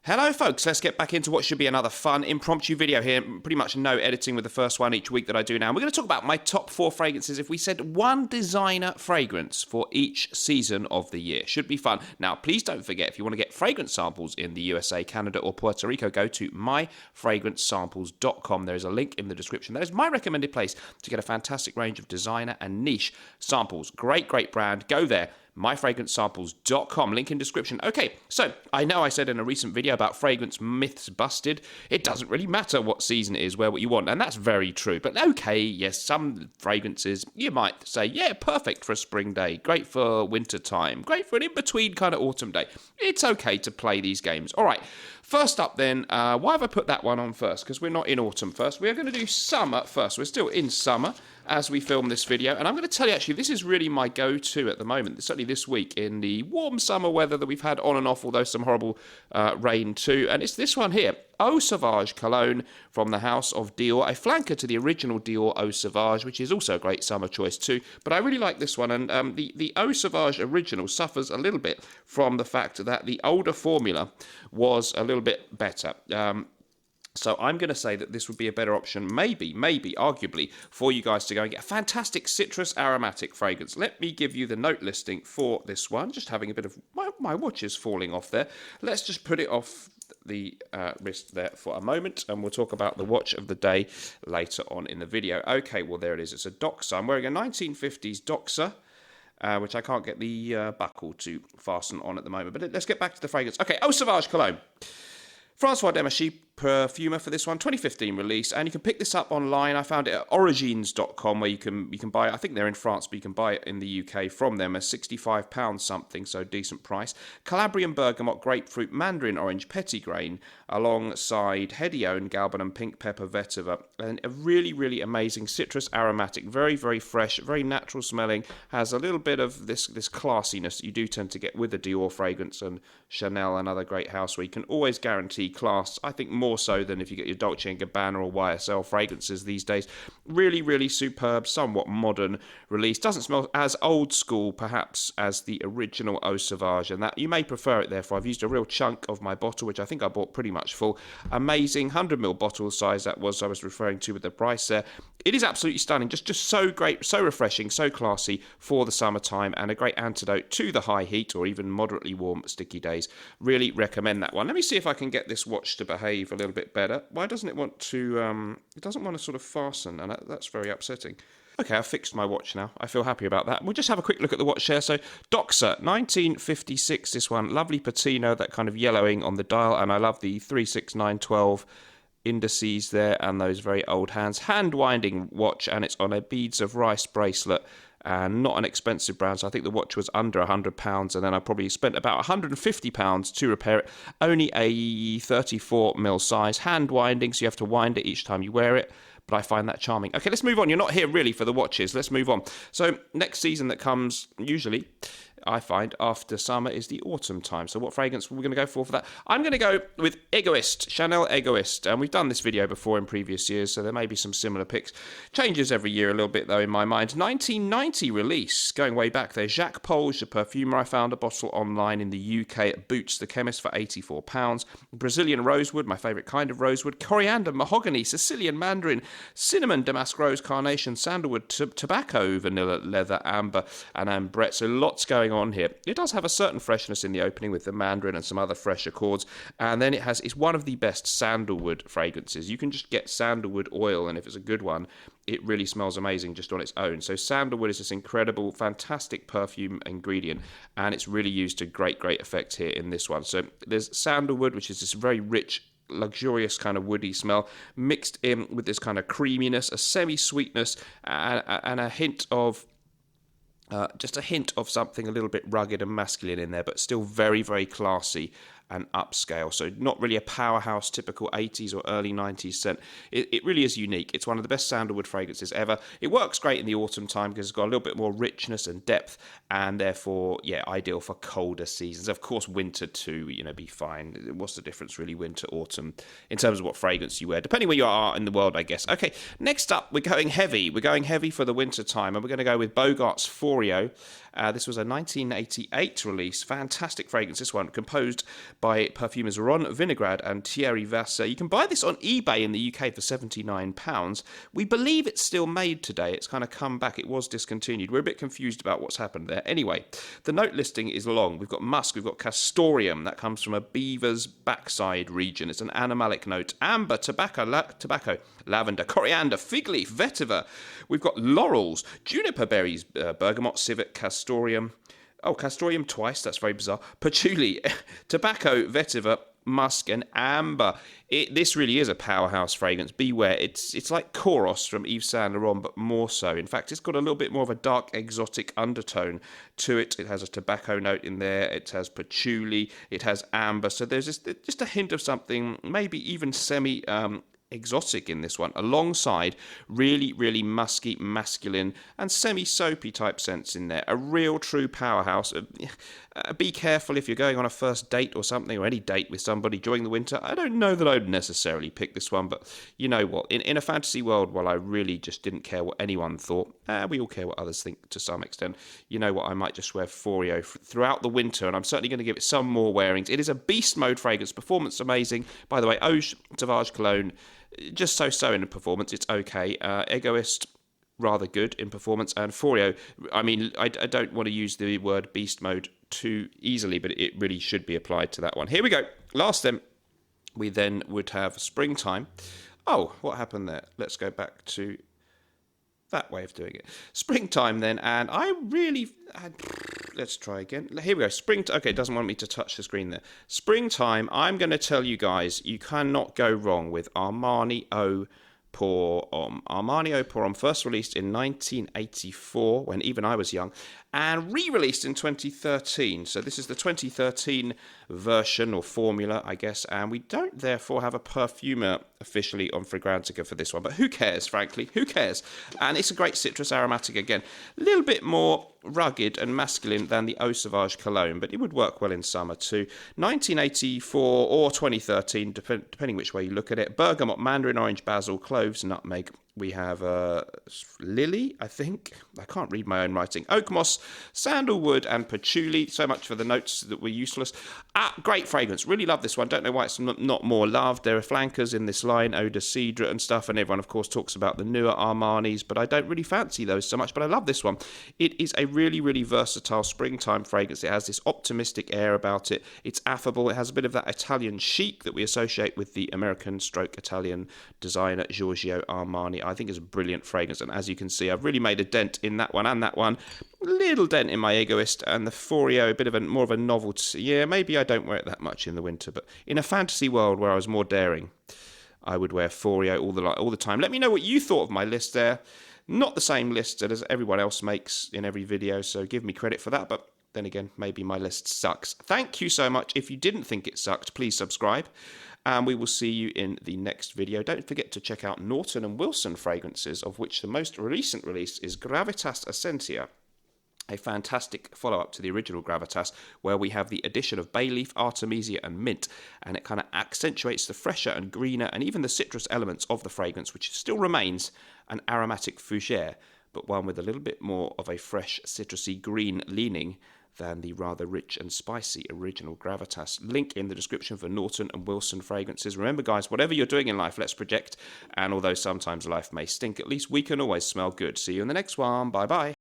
Hello folks, let's get back into what should be another fun impromptu video here. Pretty much no editing with the first one each week that I do now. We're going to talk about my top 4 fragrances if we said one designer fragrance for each season of the year. Should be fun. Now please don't forget, if you want to get fragrance samples in the USA, Canada or Puerto Rico, go to myfragrancesamples.com. There is a link in the description. That is my recommended place to get a fantastic range of designer and niche samples. Great brand. Go there. myfragrancesamples.com, link in description. Okay, so I know I said in a recent video about fragrance myths busted. It doesn't really matter what season it is, wear what you want, and that's very true. But okay, yes, some fragrances you might say, yeah, perfect for a spring day, great for winter time, great for an in-between kind of autumn day. It's okay to play these games. All right, first up then, why have I put that one on first? Because we're not in autumn first. We're going to do summer first. We're still in summer as we film this video, and I'm going to tell you actually this is really my go-to at the moment, certainly this week in the warm summer weather that we've had on and off, although some horrible rain too, and it's this one here, Eau Sauvage Cologne from the house of Dior, a flanker to the original Dior Eau Sauvage, which is also a great summer choice too, but I really like this one, and the Eau Sauvage original suffers a little bit from the fact that the older formula was a little bit better. So I'm going to say that this would be a better option, maybe, arguably, for you guys to go and get a fantastic citrus aromatic fragrance. Let me give you the note listing for this one. Just having a bit of... My watch is falling off there. Let's just put it off the wrist there for a moment, and we'll talk about the watch of the day later on in the video. Okay, well, there it is. It's a Doxa. I'm wearing a 1950s Doxa, which I can't get the buckle to fasten on at the moment. But let's get back to the fragrance. Okay, Eau Sauvage Cologne. Francois Demachy perfumer for this one, 2015 release, and you can pick this up online. I found it at origines.com, where you can buy it. I think they're in France, but you can buy it in the UK from them at £65 something, so decent price. Calabrian bergamot, grapefruit, mandarin orange, petitgrain, alongside Hedione, galbanum, pink pepper, vetiver, and a really amazing citrus aromatic, very fresh, very natural smelling, has a little bit of this classiness that you do tend to get with the Dior fragrance and Chanel and other great houseware. You can always guarantee class, I think more so than if you get your Dolce & Gabbana or YSL fragrances these days. Really superb, somewhat modern release. Doesn't smell as old school perhaps as the original Eau Sauvage, and that you may prefer it therefore. I've used a real chunk of my bottle, which I think I bought pretty much full. Amazing 100ml bottle size that was I was referring to with the price there. It is absolutely stunning, just so great, so refreshing, so classy for the summertime, and a great antidote to the high heat or even moderately warm sticky days. Really recommend that one. Let me see if I can get this watch to behave a little bit better. Why doesn't it want to, it doesn't want to sort of fasten, and that's very upsetting. Okay, I've fixed my watch now. I feel happy about that. We'll just have a quick look at the watch here. So, Doxa, 1956, this one. Lovely patina, that kind of yellowing on the dial, and I love the 36912 indices there and those very old hands. Hand-winding watch, and it's on a beads of rice bracelet, and not an expensive brand, so I think the watch was under £100, and then I probably spent about £150 to repair it. Only a 34mm size, hand winding, so you have to wind it each time you wear it, but I find that charming. Okay, let's move on. You're not here really for the watches. Let's move on. So next season that comes, usually, I find, after summer is the autumn time. So what fragrance are we going to go for that? I'm going to go with Egoist, Chanel Egoist. And we've done this video before in previous years, so there may be some similar picks. Changes every year a little bit, though, in my mind. 1990 release, going way back there. Jacques Polge, the perfumer. I found a bottle online in the UK at Boots the Chemist for £84. Brazilian rosewood, my favourite kind of rosewood. Coriander, mahogany, Sicilian mandarin, cinnamon, damask rose, carnation, sandalwood, tobacco, vanilla, leather, amber, and ambrette. So lots going on here. It does have a certain freshness in the opening with the mandarin and some other fresh accords, and then it's one of the best sandalwood fragrances. You can just get sandalwood oil, and if it's a good one, it really smells amazing just on its own. So sandalwood is this incredible, fantastic perfume ingredient, and it's really used to great effect here in this one. So there's sandalwood, which is this very rich, luxurious kind of woody smell, mixed in with this kind of creaminess, a semi-sweetness, and a hint of just a hint of something a little bit rugged and masculine in there, but still very classy and upscale. So not really a powerhouse typical 80s or early 90s scent. It really is unique. It's one of the best sandalwood fragrances ever. It works great in the autumn time because it's got a little bit more richness and depth, and therefore, yeah, ideal for colder seasons. Of course, winter too, be fine. What's the difference really, winter, autumn, in terms of what fragrance you wear, depending where you are in the world, I guess. Okay, next up, we're going heavy. We're going heavy for the winter time, and we're going to go with Bogart's Foreo. This was a 1988 release. Fantastic fragrance, this one, composed by perfumers Ron Vinograd and Thierry Vasseur. You can buy this on eBay in the UK for £79. We believe it's still made today. It's kind of come back. It was discontinued. We're a bit confused about what's happened there. Anyway, the note listing is long. We've got musk, we've got castoreum. That comes from a beaver's backside region. It's an animalic note. Amber, tobacco, lavender, coriander, fig leaf, vetiver. We've got laurels, juniper berries, bergamot, civet, castoreum. Oh, castoreum twice. That's very bizarre. Patchouli, tobacco, vetiver, musk, and amber. This really is a powerhouse fragrance. Beware. It's like Koros from Yves Saint Laurent, but more so. In fact, it's got a little bit more of a dark, exotic undertone to it. It has a tobacco note in there. It has patchouli. It has amber. So there's just a hint of something, maybe even semi exotic in this one, alongside really, really musky, masculine, and semi-soapy type scents in there. A real true powerhouse. Be careful if you're going on a first date or something, or any date with somebody during the winter. I don't know that I'd necessarily pick this one, but you know what? In a fantasy world, while I really just didn't care what anyone thought, we all care what others think to some extent. You know what? I might just wear Foreo throughout the winter, and I'm certainly going to give it some more wearings. It is a beast mode fragrance. Performance amazing. By the way, Eau Sauvage Cologne, just so in performance, it's okay. Egoist, rather good in performance. And Foreo, I mean, I don't want to use the word beast mode too easily, but it really should be applied to that one. Here we go. Last then, we then would have springtime. Oh, what happened there? Let's go back to that way of doing it. Springtime then, and I really... let's try again. Here we go. Okay, it doesn't want me to touch the screen there. Springtime, I'm going to tell you guys, you cannot go wrong with Armani Eau Pour Homme. Armani Eau Pour Homme, first released in 1984, when even I was young, and re-released in 2013. So this is the 2013 version or formula, I guess, and we don't therefore have a perfumer officially on Fragrantica for this one, but who cares, frankly? Who cares? And it's a great citrus aromatic again. A little bit more rugged and masculine than the Eau Sauvage Cologne, but it would work well in summer too. 1984 or 2013, depending which way you look at it. Bergamot, mandarin orange, basil, cloves, nutmeg. We have lily, I think. I can't read my own writing. Oak moss, sandalwood, and patchouli. So much for the notes that were useless. Great fragrance. Really love this one. Don't know why it's not more loved. There are flankers in this line, Eau de Cidre and stuff, and everyone, of course, talks about the newer Armanis, but I don't really fancy those so much, but I love this one. It is a really, really versatile springtime fragrance. It has this optimistic air about it. It's affable. It has a bit of that Italian chic that we associate with the American stroke Italian designer Giorgio Armani. I think it's a brilliant fragrance, and as you can see, I've really made a dent in that one and that one. Little dent in my Egoist, and the Foreo, a bit of more of a novelty. Yeah, maybe I don't wear it that much in the winter, but in a fantasy world where I was more daring, I would wear Foreo all the time. Let me know what you thought of my list there. Not the same list as everyone else makes in every video, so give me credit for that, but then again, maybe my list sucks. Thank you so much. If you didn't think it sucked, please subscribe, and we will see you in the next video. Don't forget to check out Norton and Wilson fragrances, of which the most recent release is Gravitas Essentia, a fantastic follow-up to the original Gravitas, where we have the addition of bay leaf, artemisia, and mint, and it kind of accentuates the fresher and greener and even the citrus elements of the fragrance, which still remains an aromatic fougere, but one with a little bit more of a fresh, citrusy green leaning than the rather rich and spicy original Gravitas. Link in the description for Norton and Wilson fragrances. Remember, guys, whatever you're doing in life, let's project, and although sometimes life may stink, at least we can always smell good. See you in the next one. Bye-bye.